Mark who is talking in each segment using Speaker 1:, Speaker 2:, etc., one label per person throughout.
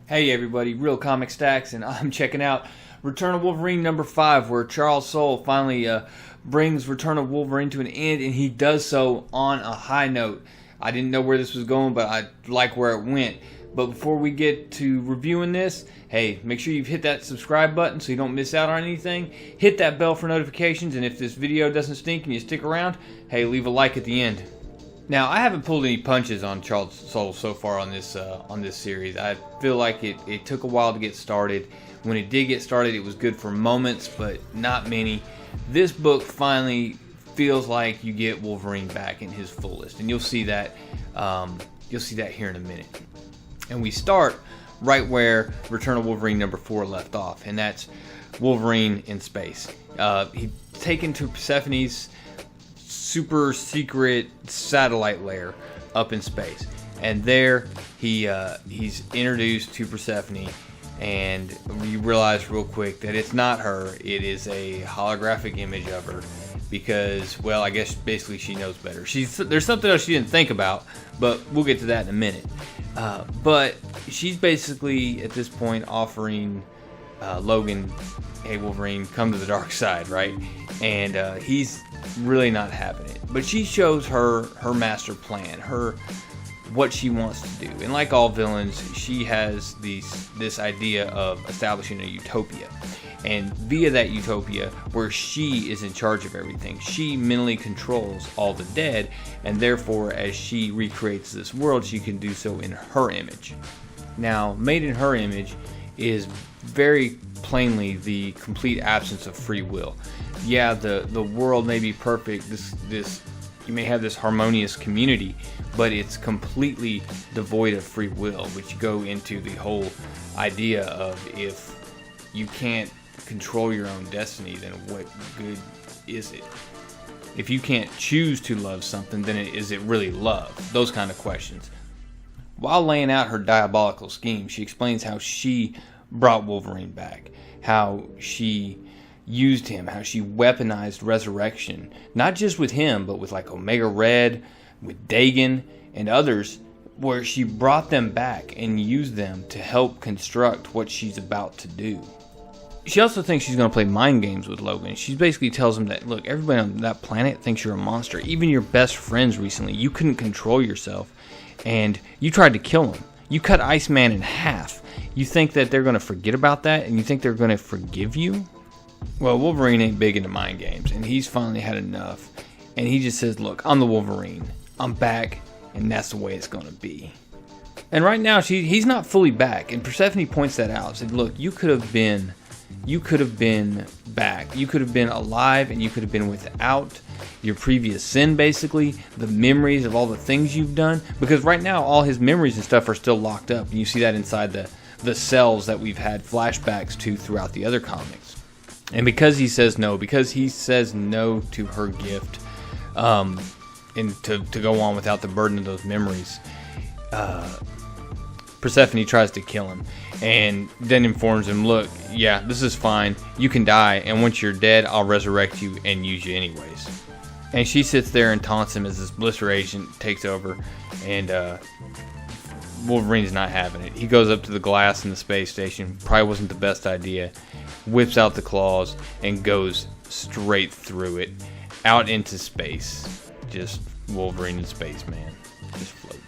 Speaker 1: Hey everybody, Real Comic Stacks, and I'm checking out Return of Wolverine number 5, where Charles Soule finally brings Return of Wolverine to an end, and he does so on a high note. I didn't know where this was going, but I like where it went. But before we get to reviewing this, hey, make sure you've hit that subscribe button so you don't miss out on anything. Hit that bell for notifications, and if this video doesn't stink and you stick around, hey, leave a like at the end. Now, I haven't pulled any punches on Charles Soule so far on this series. I feel like it took a while to get started. When it did get started, it was good for moments, but not many. This book finally feels like you get Wolverine back in his fullest, and you'll see that here in a minute. And we start right where Return of Wolverine number 4 left off, and that's Wolverine in space. He's taken to Persephone's super secret satellite lair up in space, and there he's introduced to Persephone, and you realize real quick that it's not her, it is a holographic image of her, because, well, I guess basically she knows better. There's something else she didn't think about, but we'll get to that in a minute. But she's basically at this point offering Logan, hey Wolverine, come to the dark side, right? And he's really not having it. But she shows her master plan, what she wants to do. And like all villains, she has this idea of establishing a utopia. And via that utopia, where she is in charge of everything, she mentally controls all the dead, and therefore as she recreates this world, she can do so in her image. Now, made in her image is very plainly the complete absence of free will. Yeah, the world may be perfect, you may have this harmonious community, but it's completely devoid of free will, which go into the whole idea of, if you can't control your own destiny, then what good is it? If you can't choose to love something, then is it really love? Those kind of questions. While laying out her diabolical scheme, she explains how she brought Wolverine back, how she used him, how she weaponized resurrection, not just with him, but with like Omega Red, with Dagon, and others, where she brought them back and used them to help construct what she's about to do. She also thinks she's going to play mind games with Logan. She basically tells him that, look, everybody on that planet thinks you're a monster. Even your best friends recently, you couldn't control yourself, and you tried to kill him. You cut Iceman in half. You think that they're going to forget about that, and you think they're going to forgive you? Well, Wolverine ain't big into mind games, and he's finally had enough. And he just says, look, I'm the Wolverine. I'm back, and that's the way it's going to be. And right now, he's not fully back, and Persephone points that out. Said, look, you could have been back. You could have been alive, and you could have been without your previous sin, basically, the memories of all the things you've done. Because right now, all his memories and stuff are still locked up, and you see that inside the cells that we've had flashbacks to throughout the other comics. And because he says no to her gift, and to go on without the burden of those memories, Persephone tries to kill him, and then informs him, look, yeah, this is fine, you can die, and once you're dead, I'll resurrect you and use you anyways. And she sits there and taunts him as this blister agent takes over, and Wolverine's not having it. He goes up to the glass in the space station, probably wasn't the best idea, whips out the claws, and goes straight through it, out into space. Just Wolverine in space, man. Just floating,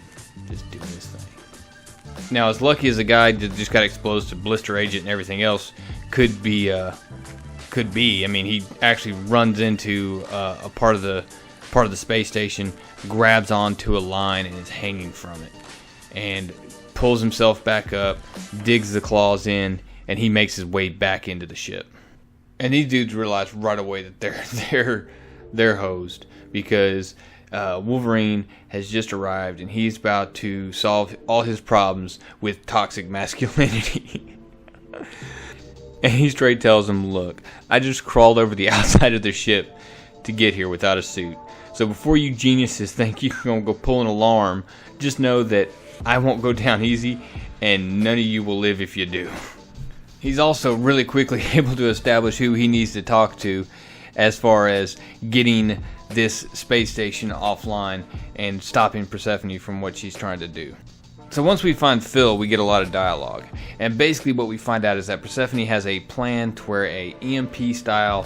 Speaker 1: just doing his thing. Now, as lucky as a guy that just got exposed to blister agent and everything else could be, I mean, he actually runs into a part of the space station, grabs onto a line, and is hanging from it, and pulls himself back up, digs the claws in, and he makes his way back into the ship. And these dudes realize right away that they're hosed, because Wolverine has just arrived, and he's about to solve all his problems with toxic masculinity. And he straight tells him, look, I just crawled over the outside of the ship to get here without a suit. So before you geniuses think you're going to go pull an alarm, just know that I won't go down easy, and none of you will live if you do. He's also really quickly able to establish who he needs to talk to as far as getting this space station offline and stopping Persephone from what she's trying to do. So once we find Phil, we get a lot of dialogue. And basically what we find out is that Persephone has a plan to where a EMP-style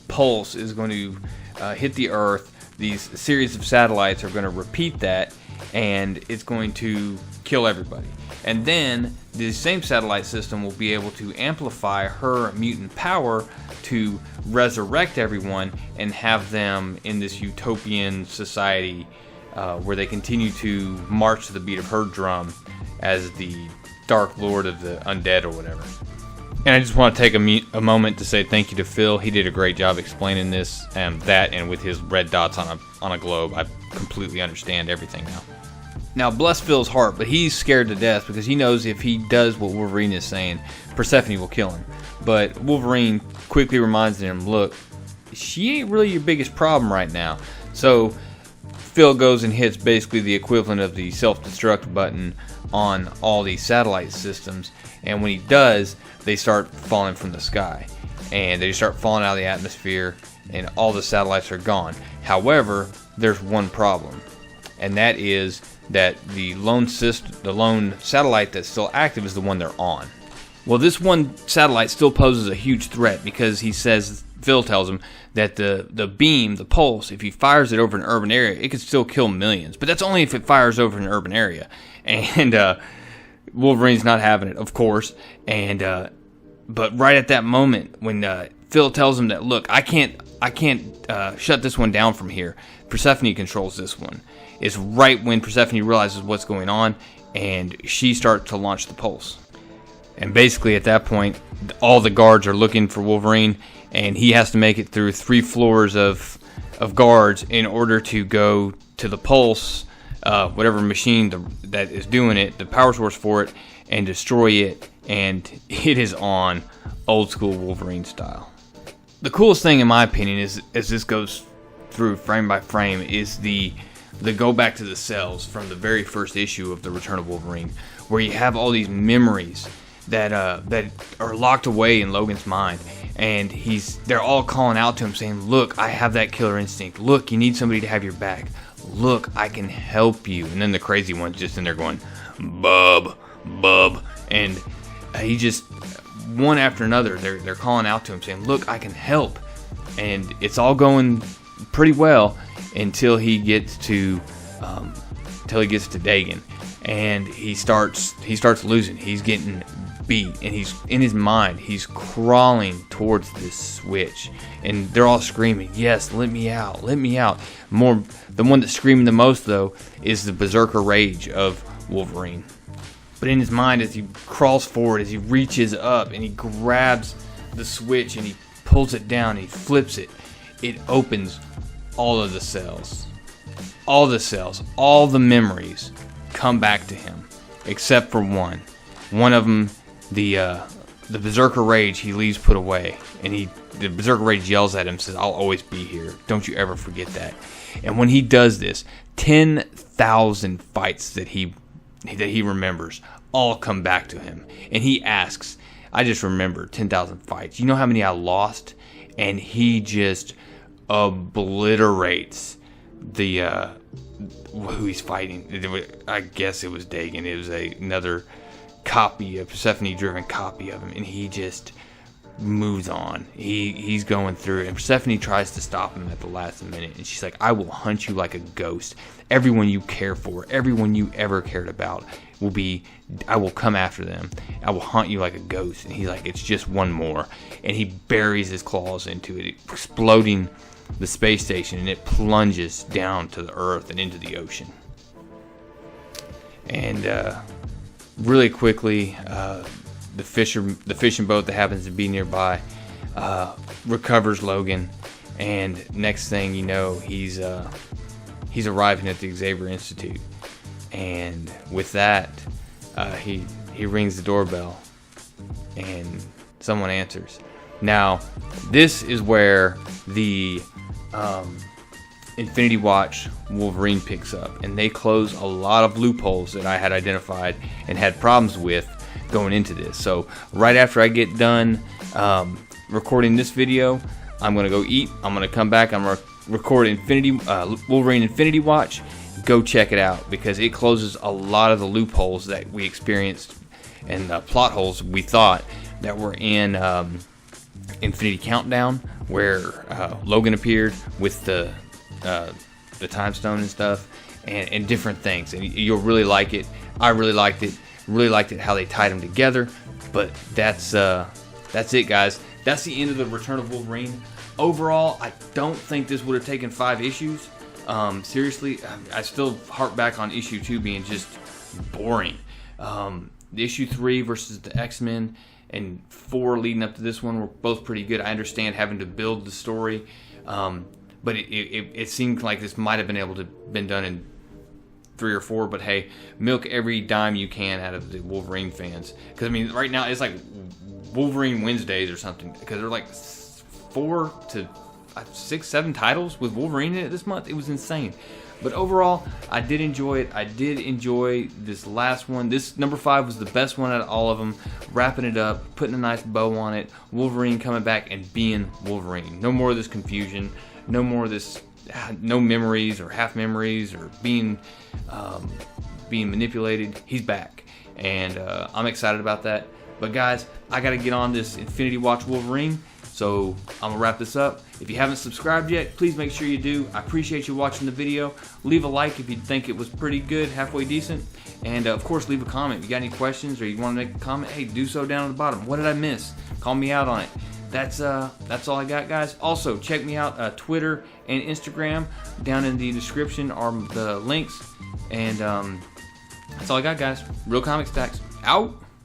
Speaker 1: pulse is going to hit the Earth. These series of satellites are going to repeat that, and it's going to kill everybody. And then the same satellite system will be able to amplify her mutant power to resurrect everyone and have them in this utopian society where they continue to march to the beat of her drum as the Dark Lord of the Undead or whatever. And I just want to take a moment to say thank you to Phil. He did a great job explaining this and that, and with his red dots on a globe, I completely understand everything now. Now, bless Phil's heart, but he's scared to death because he knows if he does what Wolverine is saying, Persephone will kill him. But Wolverine quickly reminds him, look, she ain't really your biggest problem right now. So Phil goes and hits basically the equivalent of the self-destruct button on all these satellite systems, and when he does, they start falling from the sky, and they start falling out of the atmosphere, and all the satellites are gone. However, there's one problem, and that is that the lone satellite that's still active is the one they're on. Well, this one satellite still poses a huge threat because Phil tells him that the beam, the pulse, if he fires it over an urban area, it could still kill millions. But that's only if it fires over an urban area. And Wolverine's not having it, of course. And but right at that moment, when Phil tells him that, look, I can't shut this one down from here. Persephone controls this one. It's right when Persephone realizes what's going on, and she starts to launch the pulse. And basically at that point, all the guards are looking for Wolverine, and he has to make it through 3 floors of guards in order to go to the pulse, whatever machine that is doing it, the power source for it, and destroy it. And it is on old school Wolverine style. The coolest thing, in my opinion, is as this goes through frame by frame, is the go back to the cells from the very first issue of the Return of Wolverine, where you have all these memories that are locked away in Logan's mind, and they're all calling out to him saying, look, I have that killer instinct. Look, you need somebody to have your back. Look, I can help you. And then the crazy one's just in there going, bub, and he just, one after another, they're calling out to him saying, look, I can help. And it's all going pretty well until he gets to Dagon, and he starts losing. He's getting beat, and he's in his mind, he's crawling towards this switch, and they're all screaming, yes, let me out. The one that's screaming the most, though, is the berserker rage of Wolverine. But in his mind, as he crawls forward, as he reaches up and he grabs the switch and he pulls it down, he flips it, it opens all of the cells. All the memories come back to him, except for one. One of them, the berserker rage, he leaves put away, and the berserker rage yells at him, says, I'll always be here. Don't you ever forget that. And when he does this, 10,000 fights that he remembers all come back to him, and he asks, I just remember 10,000 fights. You know how many I lost? And he just obliterates the who he's fighting. I guess it was Dagon. It was another copy, a Persephone-driven copy of him, and he just moves on. He's going through it, and Persephone tries to stop him at the last minute, and she's like, I will hunt you like a ghost. Everyone you care for, everyone you ever cared about I will come after them. I will hunt you like a ghost. And he's like, it's just one more. And he buries his claws into it, exploding the space station, and it plunges down to the earth and into the ocean. And really quickly, the fishing boat that happens to be nearby recovers Logan, and next thing you know, he's arriving at the Xavier Institute. And with that, he rings the doorbell, and someone answers. Now, this is where the Infinity Watch Wolverine picks up, and they close a lot of loopholes that I had identified and had problems with going into this. So right after I get done recording this video, I'm going to go eat. I'm going to come back. I'm going to record Wolverine Infinity Watch, go check it out because it closes a lot of the loopholes that we experienced and plot holes we thought that were in Infinity Countdown, where Logan appeared with the time stone and stuff, and different things, and you'll really like it. I really liked it. Really liked it how they tied them together. But that's it, guys. That's the end of the Return of Wolverine. Overall, I don't think this would have taken 5 issues. Seriously, I still harp back on issue 2 being just boring. The issue 3 versus the X-Men and 4 leading up to this one were both pretty good. I understand having to build the story, but it seemed like this might have been able to been done in 3 or 4. But hey, milk every dime you can out of the Wolverine fans, because I mean, right now it's like Wolverine Wednesdays or something, because they're like 4 to 6, 7 titles with Wolverine in it this month. It was insane. But overall, I did enjoy it. I did enjoy this last one. This number 5 was the best one out of all of them. Wrapping it up, putting a nice bow on it. Wolverine coming back and being Wolverine. No more of this confusion. No more of this, no memories or half memories or being manipulated. He's back. And I'm excited about that. But guys, I got to get on this Infinity Watch Wolverine. So I'm going to wrap this up. If you haven't subscribed yet, please make sure you do. I appreciate you watching the video. Leave a like if you think it was pretty good, halfway decent. And of course, leave a comment. If you got any questions or you want to make a comment, hey, do so down at the bottom. What did I miss? Call me out on it. That's all I got, guys. Also, check me out Twitter and Instagram. Down in the description are the links. And that's all I got, guys. Real Comic Stacks. Out.